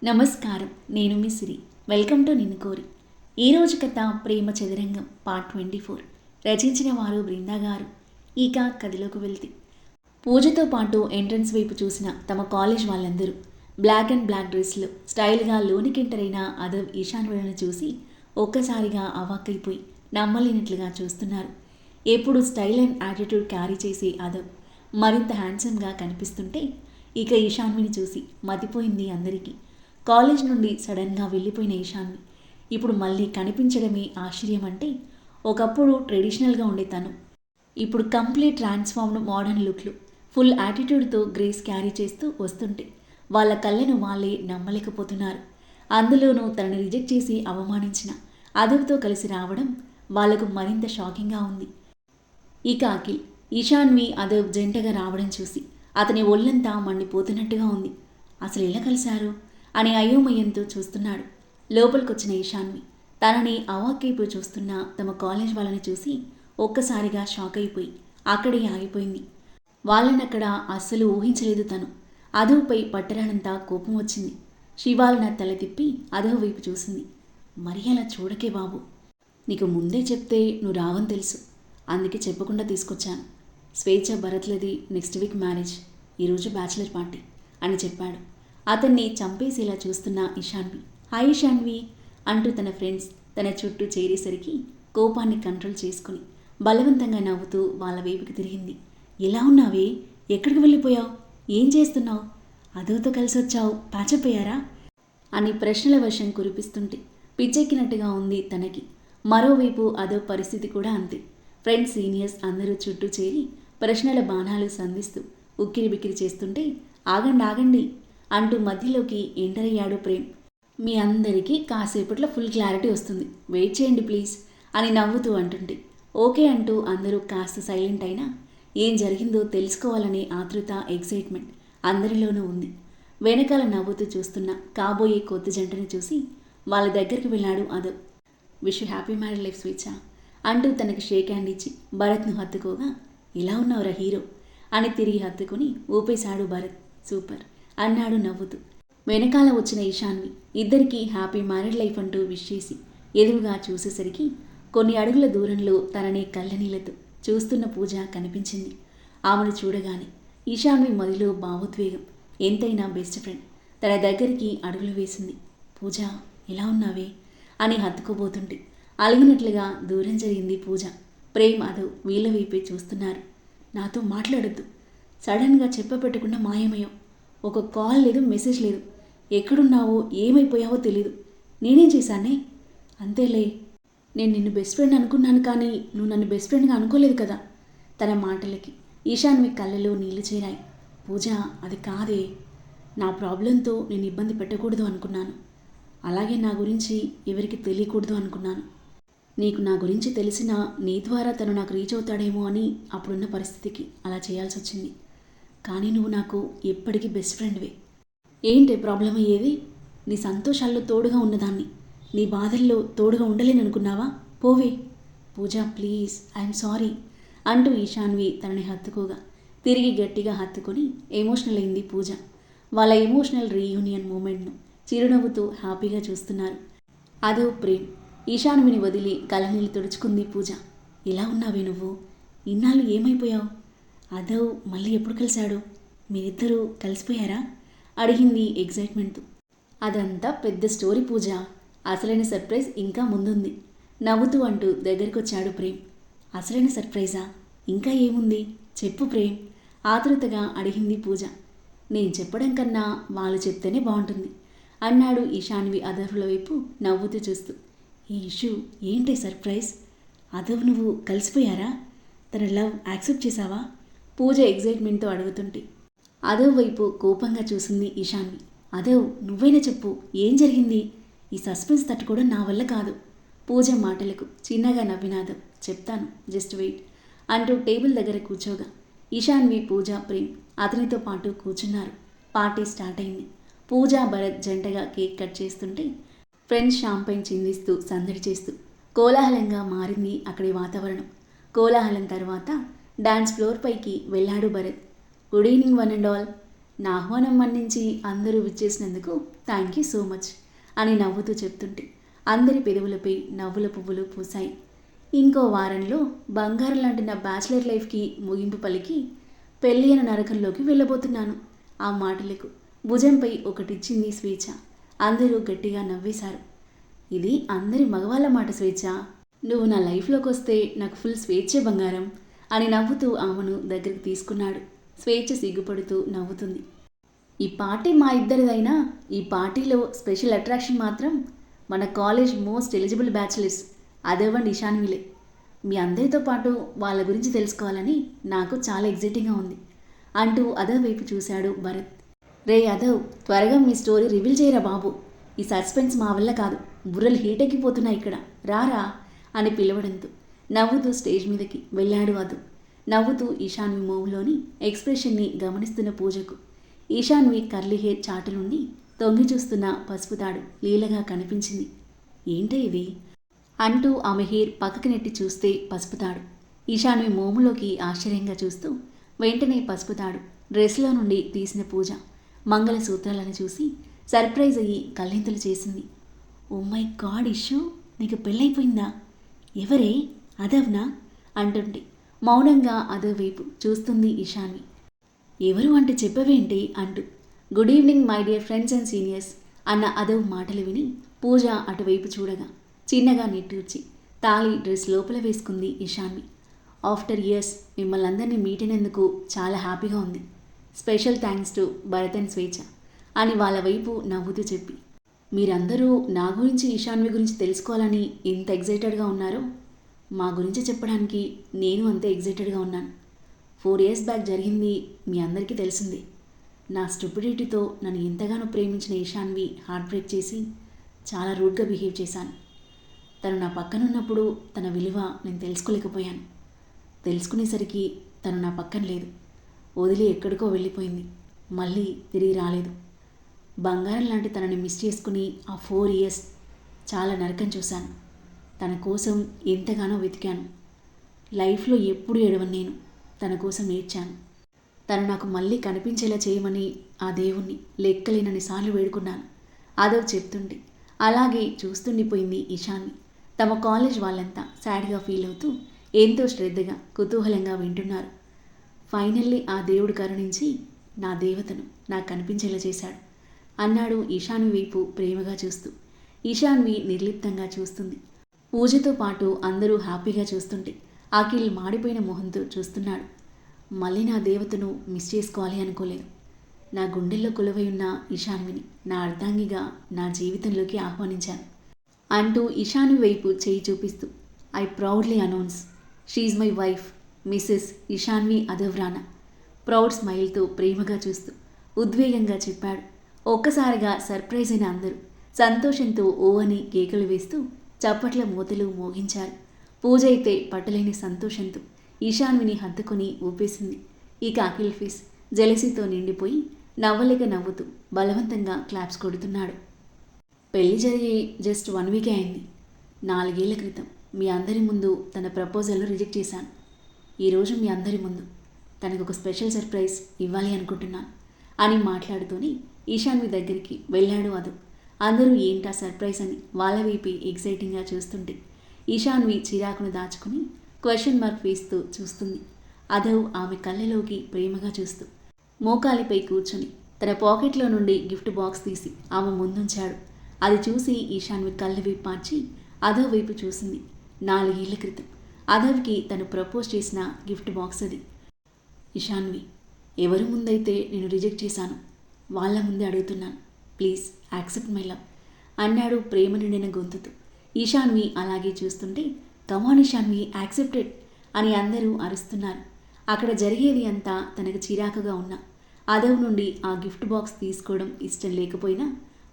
నమస్కారం. నేను మీ సిరి. Welcome to నిన్ను కోరి. ఈరోజు కథ ప్రేమ చదరంగం పార్ట్ 24. రచించిన వారు బృందా గారు. ఇక కథలోకి వెళ్తే, పూజతో పాటు ఎంట్రన్స్ వైపు చూసిన తమ కాలేజ్ వాళ్ళందరూ బ్లాక్ అండ్ బ్లాక్ డ్రెస్లో స్టైల్గా లోనికి ఎంటర్ అయిన అదవ్ ఈశాన్యులను చూసి ఒక్కసారిగా అవాక్కైపోయి నమ్మలేనట్లుగా చూస్తున్నారు. ఎప్పుడు స్టైల్ అండ్ యాటిట్యూడ్ క్యారీ చేసే అదవ్ మరింత హ్యాండ్సమ్గా కనిపిస్తుంటే ఇక ఈశాన్విని చూసి మతిపోయింది అందరికీ. కాలేజ్ నుండి సడన్గా వెళ్ళిపోయిన ఈశాన్వి ఇప్పుడు మళ్ళీ కనిపించడమే ఆశ్చర్యం. అంటే ఒకప్పుడు ట్రెడిషనల్గా ఉండే తను ఇప్పుడు కంప్లీట్ ట్రాన్స్ఫార్మ్డ్ మోడర్న్ లుక్లు, ఫుల్ యాటిట్యూడ్తో గ్రేస్ క్యారీ చేస్తూ వస్తుంటే వాళ్ళ కళ్ళను వాళ్ళే నమ్మలేకపోతున్నారు. అందులోనూ తనని రిజెక్ట్ చేసి అవమానించిన అదవ్తో కలిసి రావడం వాళ్లకు మరింత షాకింగ్గా ఉంది. ఇక అఖిల్, ఈశాన్వి అదవ్ జంటగా రావడం చూసి అతని ఒళ్ళంతా మండిపోతున్నట్టుగా ఉంది. అసలు ఎలా కలిశారు అని అయోమయంతో చూస్తున్నాడు. లోపలికొచ్చిన ఈశాన్వి తనని అవాక్కైపోయి చూస్తున్న తమ కాలేజ్ వాళ్ళని చూసి ఒక్కసారిగా షాక్ అయిపోయి అక్కడే ఆగిపోయింది. వాళ్ళనక్కడ అస్సలు ఊహించలేదు తను. అదవ్పై పట్టరానంత కోపం వచ్చింది. శివాలన తల తిప్పి అదవ్ వైపు చూసింది. మరి అలా చూడకే బాబు, నీకు ముందే చెప్తే నువ్వు రావని తెలుసు, అందుకే చెప్పకుండా తీసుకొచ్చాను. స్వేచ్ఛ భరత్లది నెక్స్ట్ వీక్ మ్యారేజ్, ఈరోజు బ్యాచిలర్ పార్టీ అని చెప్పాడు. అతన్ని చంపేసేలా చూస్తున్న ఈశాన్వి హాయ్ ఈశాన్వి అంటూ తన ఫ్రెండ్స్ తన చుట్టూ చేరేసరికి కోపాన్ని కంట్రోల్ చేసుకుని బలవంతంగా నవ్వుతూ వాళ్ళ వైపుకి తిరిగింది. ఎలా ఉన్నావే, ఎక్కడికి వెళ్ళిపోయావు, ఏం చేస్తున్నావు, అదవ్తో కలిసి వచ్చావు, ప్యాచప్ అయ్యారా అని ప్రశ్నల వర్షం కురిపిస్తుంటే పిచ్చెక్కినట్టుగా ఉంది తనకి. మరోవైపు అదవ్ పరిస్థితి కూడా అంతే. ఫ్రెండ్స్ సీనియర్స్ అందరూ చుట్టూ చేరి ప్రశ్నల బాణాలు సంధిస్తూ ఉక్కిరి బిక్కిరి చేస్తుంటే ఆగండి ఆగండి అంటూ మధ్యలోకి ఎంటర్ అయ్యాడు ప్రేమ్. మీ అందరికీ కాసేపట్లో ఫుల్ క్లారిటీ వస్తుంది, వెయిట్ చేయండి ప్లీజ్ అని నవ్వుతూ అంటుంటే ఓకే అంటూ అందరూ కాస్త సైలెంట్ అయినా ఏం జరిగిందో తెలుసుకోవాలనే ఆతృత, ఎక్సైట్మెంట్ అందరిలోనూ ఉంది. వెనకాల నవ్వుతూ చూస్తున్న కాబోయే కొత్త జంటని చూసి వాళ్ళ దగ్గరికి వెళ్ళాడు Adav. Wish happy married life స్వేచ్ఛ అంటూ తనకి షేక్ హ్యాండ్ ఇచ్చి భరత్ను హత్తుకోగా ఎలా ఉన్నావురా హీరో అని తిరిగి హత్తుకుని ఊపేశాడు భరత్. సూపర్ అన్నాడు నవ్వుతూ. వెనకాల వచ్చిన ఈశాన్వి ఇద్దరికీ హ్యాపీ మ్యారీడ్ లైఫ్ అంటూ విష్ చేసి ఎదురుగా చూసేసరికి కొన్ని అడుగుల దూరంలో తనని కళ్ళనీళ్లతో చూస్తున్న పూజ కనిపించింది. ఆమెను చూడగానే ఈశాన్వి మదిలో భావోద్వేగం. ఎంతైనా బెస్ట్ ఫ్రెండ్ తన దగ్గరికి అడుగులు వేసింది. పూజ ఎలా ఉన్నావే అని హత్తుకోబోతుంటే అలిగినట్లుగా దూరం జరిగింది పూజ. ప్రేమ్ అదవ్ వీళ్ళ వైపే చూస్తున్నారు. నాతో మాట్లాడొద్దు, సడన్గా చెప్పపెట్టకుండా మాయమయ్యావు, ఒక కాల్ లేదు, మెసేజ్ లేదు, ఎక్కడున్నావో ఏమైపోయావో తెలీదు, నేనేం చేశానే. అంతేలే, నేను నిన్ను బెస్ట్ ఫ్రెండ్ అనుకున్నాను, కానీ నువ్వు నన్ను బెస్ట్ ఫ్రెండ్గా అనుకోలేదు కదా. తన మాటలకి ఈశాన్వి కళ్ళలో నీళ్లు చేరాయి. పూజ, అది కాదే, నా ప్రాబ్లంతో నేను ఇబ్బంది పెట్టకూడదు అనుకున్నాను. అలాగే నా గురించి ఎవరికి తెలియకూడదు అనుకున్నాను. నీకు నా గురించి తెలిసినా నీ ద్వారా తను నాకు రీచ్ అవుతాడేమో అని అప్పుడున్న పరిస్థితికి అలా చేయాల్సి వచ్చింది. కానీ నువ్వు నాకు ఎప్పటికీ బెస్ట్ ఫ్రెండ్వే. ఏంటి ప్రాబ్లం అయ్యేది? నీ సంతోషాల్లో తోడుగా ఉన్నదాన్ని నీ బాధల్లో తోడుగా ఉండలేను అనుకున్నావా? పోవే. పూజ ప్లీజ్, ఐఎమ్ సారీ అంటూ ఈశాన్వి తనని హత్తుకోగా తిరిగి గట్టిగా హత్తుకొని ఎమోషనల్ అయింది పూజ. వాళ్ళ ఎమోషనల్ రీయూనియన్ మూమెంట్ను చిరునవ్వుతూ హ్యాపీగా చూస్తున్నారు అదవ్, ప్రేమ్. ఈశాన్విని వదిలి కళ్ళనీళ్ళు తుడుచుకుంది పూజ. ఎలా ఉన్నావే నువ్వు? ఇన్నాళ్ళు ఏమైపోయావు? అదవ్ మళ్ళీ ఎప్పుడు కలిశాడు? మీరిద్దరూ కలిసిపోయారా అడిగింది ఎగ్జైట్మెంట్తో. అదంతా పెద్ద స్టోరీ పూజ, అసలైన సర్ప్రైజ్ ఇంకా ముందుంది నవ్వుతూ అంటూ దగ్గరికొచ్చాడు ప్రేమ్. అసలైన సర్ప్రైజా? ఇంకా ఏముంది చెప్పు ప్రేమ్ ఆతృతగా అడిగింది పూజ. నేను చెప్పడం కన్నా వాళ్ళు చెప్తేనే బాగుంటుంది అన్నాడు ఈశాన్వి అదవ్ల వైపు నవ్వుతూ చూస్తూ. ఈ ఇష్యూ ఏంటి సర్ప్రైజ్? అదవ్ నువ్వు కలిసిపోయారా? తన లవ్ యాక్సెప్ట్ చేశావా? పూజ ఎగ్జైట్మెంట్తో అడుగుతుంటే అదవ్ వైపు కోపంగా చూసింది ఈశాన్వి. అదవ్ నువ్వైనా చెప్పు, ఏం జరిగింది? ఈ సస్పెన్స్ తట్టుకోవడం నా వల్ల కాదు. పూజ మాటలకు చిన్నగా నవ్వినాదవ్. చెప్తాను, జస్ట్ వెయిట్ అంటూ టేబుల్ దగ్గర కూర్చోగా ఈశాన్వి, పూజ, ప్రేమ్ అతనితో పాటు కూర్చున్నారు. పార్టీ స్టార్ట్ అయింది. పూజ, భరత్ జంటగా కేక్ కట్ చేస్తుంటే ఫ్రెండ్స్ షాంపైన్ చిందిస్తూ సందడి చేస్తూ కోలాహలంగా మారింది అక్కడి వాతావరణం. కోలాహలం తర్వాత డాన్స్ ఫ్లోర్ పైకి వెళ్ళాడు Bharat. Good evening one and all. నా ఆహ్వానం మన్నించి అందరూ విచ్చేసినందుకు థ్యాంక్ యూ సో మచ్ అని నవ్వుతూ చెప్తుంటే అందరి పెదవులపై నవ్వుల పువ్వులు పూసాయి. ఇంకో వారంలో బంగారం లాంటి నా బ్యాచిలర్ లైఫ్కి ముగింపు పలికి పెళ్ళి అయిన నరకంలోకి వెళ్ళబోతున్నాను. ఆ మాటలకు భుజంపై ఒకటిచ్చింది స్వేచ్ఛ. అందరూ గట్టిగా నవ్వేశారు. ఇది అందరి మగవాళ్ళ మాట స్వేచ్ఛ. నువ్వు నా లైఫ్లోకి వస్తే నాకు ఫుల్ స్వేచ్ఛే బంగారం అని నవ్వుతూ ఆమెను దగ్గరికి తీసుకున్నాడు. స్వేచ్ఛ సిగ్గుపడుతూ నవ్వుతుంది. ఈ పార్టీ మా ఇద్దరిదైనా ఈ పార్టీలో స్పెషల్ అట్రాక్షన్ మాత్రం మన college most eligible bachelors Adav and ఇషాన్విలే. మీ అందరితో పాటు వాళ్ళ గురించి తెలుసుకోవాలని నాకు చాలా ఎగ్జైటింగ్గా ఉంది అంటూ అదవ్ వైపు చూశాడు భరత్. రే అదవ్, త్వరగా మీ స్టోరీ రివీల్ చేయరా బాబు. ఈ సస్పెన్స్ మా వల్ల కాదు, బుర్రలు హీట్ ఎక్కిపోతున్నాయి ఇక్కడ, రారా అని పిలవడంతో నవ్వుతూ స్టేజ్ మీదకి వెళ్ళాడు అదవ్. నవ్వుతూ ఈశాన్వి మూవ్లోని ఎక్స్ప్రెషన్ని గమనిస్తున్న పూజకు ఈశాన్వి కర్లీ హెయిర్ చాటు నుండి తొంగి చూస్తున్న పసుపు తాడు లీలగా కనిపించింది. ఏంటే ఇది అంటూ ఆమె హెయిర్ పక్కకి నెట్టి చూస్తే పసుపుతాడు. ఈశాన్వి మోములోకి ఆశ్చర్యంగా చూస్తూ వెంటనే పసుపుతాడు డ్రెస్లో నుండి తీసిన పూజ మంగళసూత్రాలను చూసి సర్ప్రైజ్ అయ్యి కళ్ళింతలు చేసింది. ఓ మై గాడ్ ఇష్యూ, నీకు పెళ్ళైపోయిందా? ఎవరే? అదవ్నా అంటుంటే మౌనంగా అదవ్ వైపు చూస్తుంది ఈశాన్వి. ఎవరు అంటే చెప్పవేంటి అంటూ good evening my dear friends and seniors అన్న అదవ్ మాటలు విని పూజ అటువైపు చూడగా చిన్నగా నిట్టూర్చి తాళి డ్రెస్ లోపల వేసుకుంది ఈశాన్వి. ఆఫ్టర్ ఇయర్స్ మిమ్మల్ని అందరినీ మీట్ అయినందుకు చాలా హ్యాపీగా ఉంది. Special thanks to Bharat and స్వేచ్ఛ అని వాళ్ళ వైపు నవ్వుతూ చెప్పి, మీరందరూ నా గురించి ఈశాన్వి గురించి తెలుసుకోవాలని ఎంత ఎగ్జైటెడ్గా ఉన్నారో మా గురించి చెప్పడానికి నేను అంతే ఎగ్జైటెడ్గా ఉన్నాను. 4 years బ్యాక్ జరిగింది మీ అందరికీ తెలిసిందే. నా స్టూపిడిటీతో నన్ను ఎంతగానో ప్రేమించిన ఈశాన్వి హార్ట్ బ్రేక్ చేసి చాలా రూడ్గా బిహేవ్ చేశాను. తను నా పక్కనున్నప్పుడు తన విలువ నేను తెలుసుకోలేకపోయాను. తెలుసుకునేసరికి తను నా పక్కన లేదు, వదిలి ఎక్కడికో వెళ్ళిపోయింది, మళ్ళీ తిరిగి రాలేదు. బంగారం లాంటి తనని మిస్ చేసుకుని ఆ 4 years చాలా నరకం చూశాను. తన కోసం ఎంతగానో వెతికాను. లైఫ్లో ఎప్పుడు ఏడవని నేను తన కోసం ఏడ్చాను. తను నాకు మళ్ళీ కనిపించేలా చేయమని ఆ దేవుణ్ణి లెక్కలేనన్ని సార్లు వేడుకున్నాను. అదవ్ చెప్తుంటే అలాగే చూస్తుండిపోయింది ఈశాన్వి. తమ కాలేజ్ వాళ్ళంతా సాడ్గా ఫీల్ అవుతూ ఎంతో శ్రద్ధగా కుతూహలంగా వింటున్నారు. ఫైనల్లీ ఆ దేవుడు కరుణించి నా దేవతను నాకు కనిపించేలా చేశాడు అన్నాడు ఈశాన్వి వైపు ప్రేమగా చూస్తూ. ఈశాన్వి నిర్లిప్తంగా చూస్తుంది. పూజతో పాటు అందరూ హ్యాపీగా చూస్తుంటే అఖిల్ మాడిపోయిన మొహంతో చూస్తున్నాడు. మళ్ళీ నా దేవతను మిస్ చేసుకోవాలి అనుకోలేదు. నా గుండెల్లో కొలువై ఉన్న ఈశాన్విని నా అర్ధాంగిగా నా జీవితంలోకి ఆహ్వానించాను అంటూ ఈశాన్వి వైపు చేయి చూపిస్తూ ఐ ప్రౌడ్లీ అనౌన్స్ షీఈ్ my wife Mrs Eshanvi Adav Rana. Proud స్మైల్తో ప్రేమగా చూస్తూ ఉద్వేగంగా చెప్పాడు. ఒక్కసారిగా సర్ప్రైజ్ అయిన అందరూ సంతోషంతో ఓ అని కేకలు వేస్తూ చప్పట్ల మూతలు మోగించారు. పూజ అయితే పట్టలేని సంతోషంతో ఈశాన్విని హత్తుకొని ఊపేసింది. ఇక అఖిల్ ఫేస్ జెలసీతో నిండిపోయి నవ్వలేక నవ్వుతూ బలవంతంగా క్లాప్స్ కొడుతున్నాడు. పెళ్లి జరిగి జస్ట్ 1 week అయింది. 4 ఏళ్ల క్రితం మీ అందరి ముందు తన ప్రపోజల్ను రిజెక్ట్ చేశాను. ఈరోజు మీ అందరి ముందు తనకు ఒక స్పెషల్ సర్ప్రైజ్ ఇవ్వాలి అనుకుంటున్నాను అని మాట్లాడుతూనే ఈశాన్వి దగ్గరికి వెళ్ళాడు అదవ్. అందరూ ఏంటా సర్ప్రైజ్ అని వాళ్ళ వైపు ఎక్సైటింగ్గా చూస్తుంటే ఈశాన్వి చిరాకును దాచుకుని క్వశ్చన్ మార్క్ వేస్తూ చూస్తుంది. అదవ్ ఆమె కళ్ళలోకి ప్రేమగా చూస్తూ మోకాలిపై కూర్చొని తన పాకెట్లో నుండి గిఫ్ట్ బాక్స్ తీసి ఆమె ముందుంచాడు. అది చూసి ఈశాన్వి కళ్ళు విప్పార్చి అదవ్ వైపు చూసింది. 4 ఏళ్ల క్రితం అదవ్కి తను ప్రపోజ్ చేసిన గిఫ్ట్ బాక్స్ అది. ఈశాన్వి, ఎవరి ముందైతే నేను రిజెక్ట్ చేశాను వాళ్ళ ముందే అడుగుతున్నాను, ప్లీజ్ యాక్సెప్ట్ మై లవ్ అన్నాడు ప్రేమ నిండిన గొంతుతో. ఈశాన్వి అలాగే చూస్తుంటే కమాన్ ఈశాన్వి యాక్సెప్టెడ్ అని అందరూ అరుస్తున్నారు. అక్కడ జరిగేది అంతా తనకు చిరాకుగా ఉన్నా అదవ్ నుండి ఆ గిఫ్ట్ బాక్స్ తీసుకోవడం ఇష్టం లేకపోయినా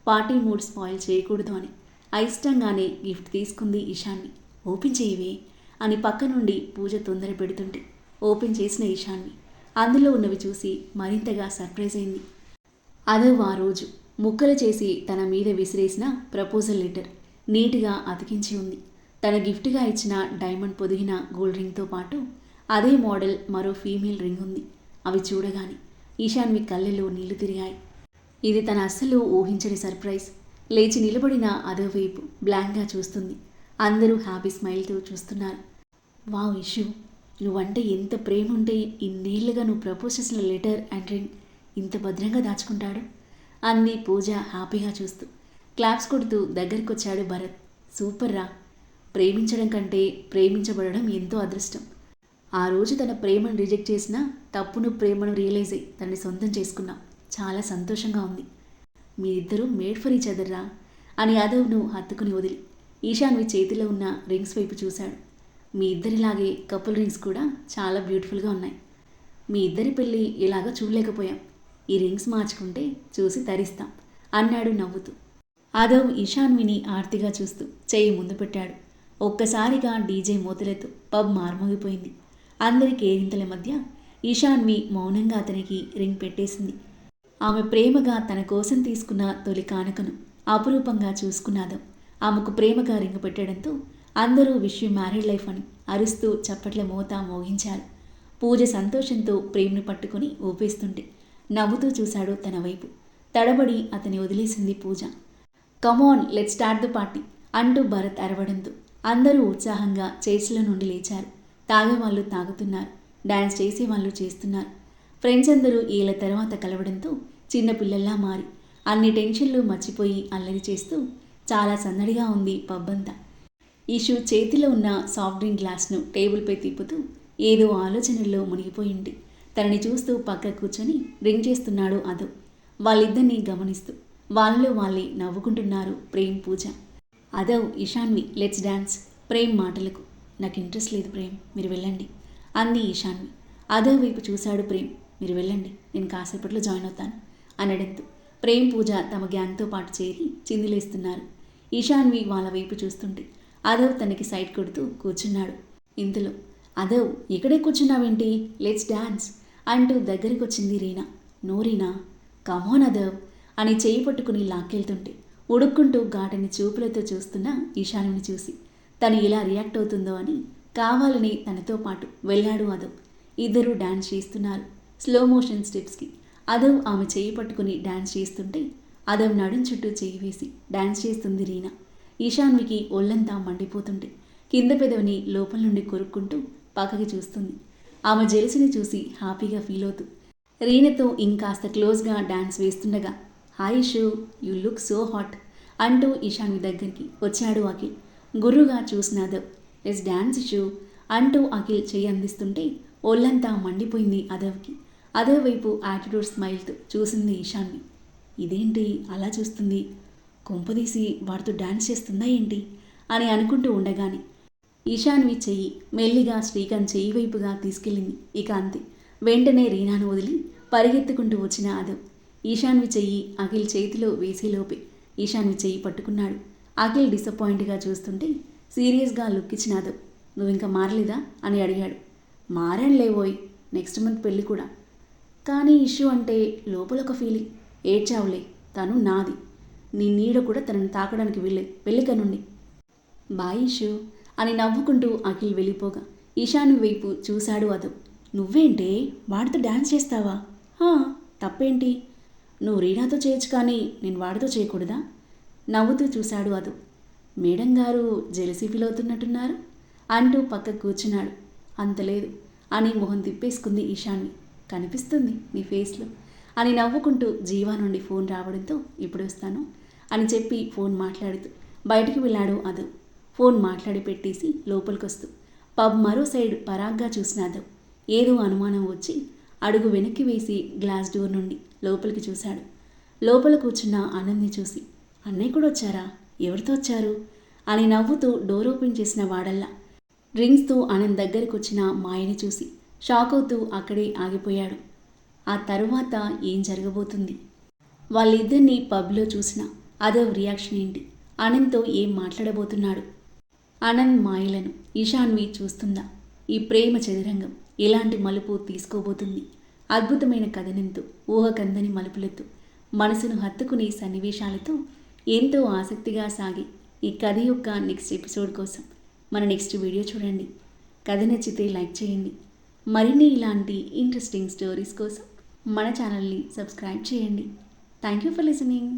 పార్టీ మూడ్ స్పాయిల్ చేయకూడదు అని అయిష్టంగానే గిఫ్ట్ తీసుకుంది ఈశాన్వి. ఓపెన్ చేయవే అని పక్క నుండి పూజ తొందర పెడుతుంటే ఓపెన్ చేసిన ఈశాన్వి అందులో ఉన్నవి చూసి మరింతగా సర్ప్రైజ్ అయింది. అదవ్ ఆ రోజు ముక్కలు చేసి తన మీద విసిరేసిన ప్రపోజల్ లెటర్ నీట్గా అతికించి ఉంది. తన గిఫ్ట్గా ఇచ్చిన డైమండ్ పొదిగిన గోల్డ్ రింగ్తో పాటు అదే మోడల్ మరో ఫీమేల్ రింగ్ ఉంది. అవి చూడగానే ఈశాన్వి కళ్ళలో నీళ్లు తిరిగాయి. ఇది తన అస్సలు ఊహించని సర్ప్రైజ్. లేచి నిలబడిన అదోవైపు బ్లాంక్గా చూస్తుంది. అందరూ హ్యాపీ స్మైల్తో చూస్తున్నారు. వావ్ ఇషు, నువ్వంటే ఎంత ప్రేమ ఉంటే ఇన్నేళ్లుగా నువ్వు ప్రపోజ్ చేసిన లెటర్ అండ్ రింగ్ ఇంత భద్రంగా దాచుకుంటాడు అంది పూజ హ్యాపీగా చూస్తూ. క్లాప్స్ కొడుతూ దగ్గరికొచ్చాడు భరత్. సూపర్ రా, ప్రేమించడం కంటే ప్రేమించబడడం ఎంతో అదృష్టం. ఆ రోజు తన ప్రేమను రిజెక్ట్ చేసినా తప్పును ప్రేమను రియలైజ్ అయ్యి తనని సొంతం చేసుకున్నాం. చాలా సంతోషంగా ఉంది. మీరిద్దరూ మేడ్ ఫర్ ఈచ్ అదర్ రా అని అదవ్ను హత్తుకుని వదిలి ఈశాన్వి చేతిలో ఉన్న రింగ్స్ వైపు చూశాడు. మీ ఇద్దరిలాగే కపుల్ రింగ్స్ కూడా చాలా బ్యూటిఫుల్గా ఉన్నాయి. మీ ఇద్దరి పెళ్ళి ఇలాగా చూడలేకపోయాం. ఈ రింగ్స్ మార్చుకుంటే చూసి తరిస్తాం అన్నాడు నవ్వుతూ. అదవ్ ఈశాన్విని ఆర్తిగా చూస్తూ చెయ్యి ముందు పెట్టాడు. ఒక్కసారిగా డీజే మోతలతో పబ్ మార్మోగిపోయింది. అందరి కేరింతల మధ్య ఈశాన్వి మౌనంగా అతనికి రింగ్ పెట్టేసింది. ఆమె ప్రేమగా తన కోసం తీసుకున్న తొలి కానుకను అపురూపంగా చూసుకున్నాదో ఆమెకు ప్రేమగా రింగు పెట్టడంతో అందరూ విష్ యూ మ్యారీడ్ లైఫ్ అని అరుస్తూ చప్పట్ల మోత మోగించారు. పూజ సంతోషంతో ప్రేమను పట్టుకుని ఊపేస్తుంటే నవ్వుతూ చూశాడు తన వైపు. తడబడి అతని వదిలేసింది Pooja. Come on let's start the party అంటూ భరత్ అరవడంతో అందరూ ఉత్సాహంగా చైర్స్లో నుండి లేచారు. తాగేవాళ్ళు తాగుతున్నారు, డ్యాన్స్ చేసేవాళ్ళు చేస్తున్నారు. ఫ్రెండ్స్ అందరూ ఏళ్ల తర్వాత కలవడంతో చిన్నపిల్లల్లా మారి అన్ని టెన్షన్లు మర్చిపోయి అల్లరి చేస్తూ చాలా సందడిగా ఉంది పబ్ అంతా. ఇషు చేతిలో ఉన్న సాఫ్ట్ డ్రింక్ గ్లాస్ను టేబుల్పై తిప్పుతూ ఏదో ఆలోచనల్లో మునిగిపోయింది. తనని చూస్తూ పక్క కూర్చొని డ్రింక్ చేస్తున్నాడు అదవ్. వాళ్ళిద్దరినీ గమనిస్తూ వాళ్ళలో వాళ్ళే నవ్వుకుంటున్నారు ప్రేమ్ పూజ. Adav Ishanvi let's dance. ప్రేమ్ మాటలకు నాకు ఇంట్రెస్ట్ లేదు ప్రేమ్, మీరు వెళ్ళండి అంది ఈశాన్వి. అదవ్ వైపు చూశాడు ప్రేమ్. మీరు వెళ్ళండి, నేను కాసేపట్లో జాయిన్ అవుతాను అనడంతో ప్రేమ్ పూజ తమ గ్యాంగ్తో పాటు చేరి చిందులేస్తున్నారు. ఈశాన్వి వాళ్ళ వైపు చూస్తుంటే అదవ్ తనకి సైడ్ కొడుతూ కూర్చున్నాడు. ఇంతలో అదవ్ ఇక్కడే కూర్చున్నావేంటి, లెట్స్ డాన్స్ అంటూ దగ్గరికొచ్చింది రీనా. నో రీనా, కమాన్ అదవ్ అని చేయి పట్టుకుని లాక్కెళ్తుంటే ఉడుక్కుంటూ ఘాటని చూపులతో చూస్తున్న ఈశాన్విని చూసి తను ఇలా రియాక్ట్ అవుతుందో అని కావాలని తనతో పాటు వెళ్ళాడు అదవ్. ఇద్దరూ డాన్స్ చేస్తున్నారు. స్లో మోషన్ స్టెప్స్కి అదవ్ ఆమె చేయి పట్టుకుని డాన్స్ చేస్తుంటే అదవ్ నడుం చుట్టూ చేయి వేసి డాన్స్ చేస్తుంది రీనా. ఈశాన్వికి ఒళ్ళంతా మండిపోతుంటే కింద పెదవిని లోపల నుండి కొరుక్కుంటూ పక్కకి చూస్తుంది. ఆమె జెలసిని చూసి హ్యాపీగా ఫీల్ అవుతూ రీనాతో ఇంకాస్త క్లోజ్గా డాన్స్ వేస్తుండగా hi Ishu, you look so hot అంటూ ఈశాన్వి దగ్గరికి వచ్చాడు అఖిల్. గుర్రుగా చూసిన అదవ్ లెట్స్ డాన్స్ ఇషు అంటూ అఖిల్ చెయ్యి అందిస్తుంటే ఒళ్ళంతా మండిపోయింది అదవ్కి. అదవ్ వైపు యాటిట్యూడ్ స్మైల్తో చూసింది ఈశాన్వి. ఇదేంటి అలా చూస్తుంది, కొంపదీసి వాడితో డాన్స్ చేస్తుందా ఏంటి అని అనుకుంటూ ఉండగానే ఈశాన్వి చెయ్యి మెల్లిగా శ్రీకాంత్ చెయ్యి వైపుగా తీసుకెళ్ళింది. ఇక అంతే, వెంటనే రీనాను వదిలి పరిగెత్తుకుంటూ వచ్చిన అదవ్ ఈశాన్వి చెయ్యి అఖిల్ చేతిలో వేసేలోపే ఈశాన్వి చెయ్యి పట్టుకున్నాడు. అఖిల్ డిసప్పాయింట్గా చూస్తుంటే సీరియస్గా లుక్ ఇచ్చిన అదవ్ నువ్వు ఇంకా మారలేదా అని అడిగాడు. మారానులేవోయ్, నెక్స్ట్ మంత్ పెళ్ళి కూడా. కానీ ఇష్యూ అంటే లోపల ఒక ఫీలింగ్. ఏడ్చావులే, తను నాది, నీ నీడ కూడా తనని తాకడానికి వెళ్ళిక నుండి. బాయ్ ఇష్యూ అని నవ్వుకుంటూ అఖిల్ వెళ్ళిపోగా ఈశాన్వి వైపు చూశాడు అదవ్. నువ్వేంటే వాడితో డ్యాన్స్ చేస్తావా? తప్పేంటి, నువ్వు రీనాతో చేయొచ్చు కానీ నేను వాడితో చేయకూడదా? నవ్వుతూ చూశాడు అదవ్. మేడం గారు జెలసీ ఫీల్ అవుతున్నట్టున్నారు అంటూ పక్క కూర్చున్నాడు. అంతలేదు అని మొహం తిప్పేసుకుంది ఈశాన్వి. కనిపిస్తుంది నీ ఫేస్లో అని నవ్వుకుంటూ జీవా నుండి ఫోన్ రావడంతో ఇప్పుడు వస్తాను అని చెప్పి ఫోన్ మాట్లాడుతూ బయటికి వెళ్ళాడు అదవ్. ఫోన్ మాట్లాడి పెట్టేసి లోపలికొస్తూ పబ్ మరో సైడ్ పరాగ్గా చూసిన అదవ్ ఏదో అనుమానం వచ్చి అడుగు వెనక్కి వేసి గ్లాస్ డోర్ నుండి లోపలికి చూశాడు. లోపల కూర్చున్న ఆనంద్ని చూసి అన్నయ్య కూడా వచ్చారా, ఎవరితో వచ్చారు అని నవ్వుతూ డోర్ ఓపెన్ చేసిన వాడల్లా డ్రింక్స్తో ఆనంద్ దగ్గరికి వచ్చిన మాయని చూసి షాక్ అవుతూ అక్కడే ఆగిపోయాడు. ఆ తరువాత ఏం జరగబోతుంది? వాళ్ళిద్దరినీ పబ్లో చూసిన అదవ్ రియాక్షన్ ఏంటి? ఆనంద్తో ఏం మాట్లాడబోతున్నాడు? ఆనంద్ మాయలను ఈశాన్వి చూస్తుందా? ఈ ప్రేమ చదురంగం ఎలాంటి మలుపు తీసుకోబోతుంది? అద్భుతమైన కథనంతో ఊహకందని మలుపులతో మనసును హత్తుకునే సన్నివేశాలతో ఎంతో ఆసక్తిగా సాగి ఈ కథ యొక్క నెక్స్ట్ ఎపిసోడ్ కోసం మన నెక్స్ట్ వీడియో చూడండి. కథ నచ్చితే లైక్ చేయండి. మరిన్ని ఇలాంటి ఇంట్రెస్టింగ్ స్టోరీస్ కోసం మన ఛానల్ని సబ్స్క్రైబ్ చేయండి. Thank you for listening.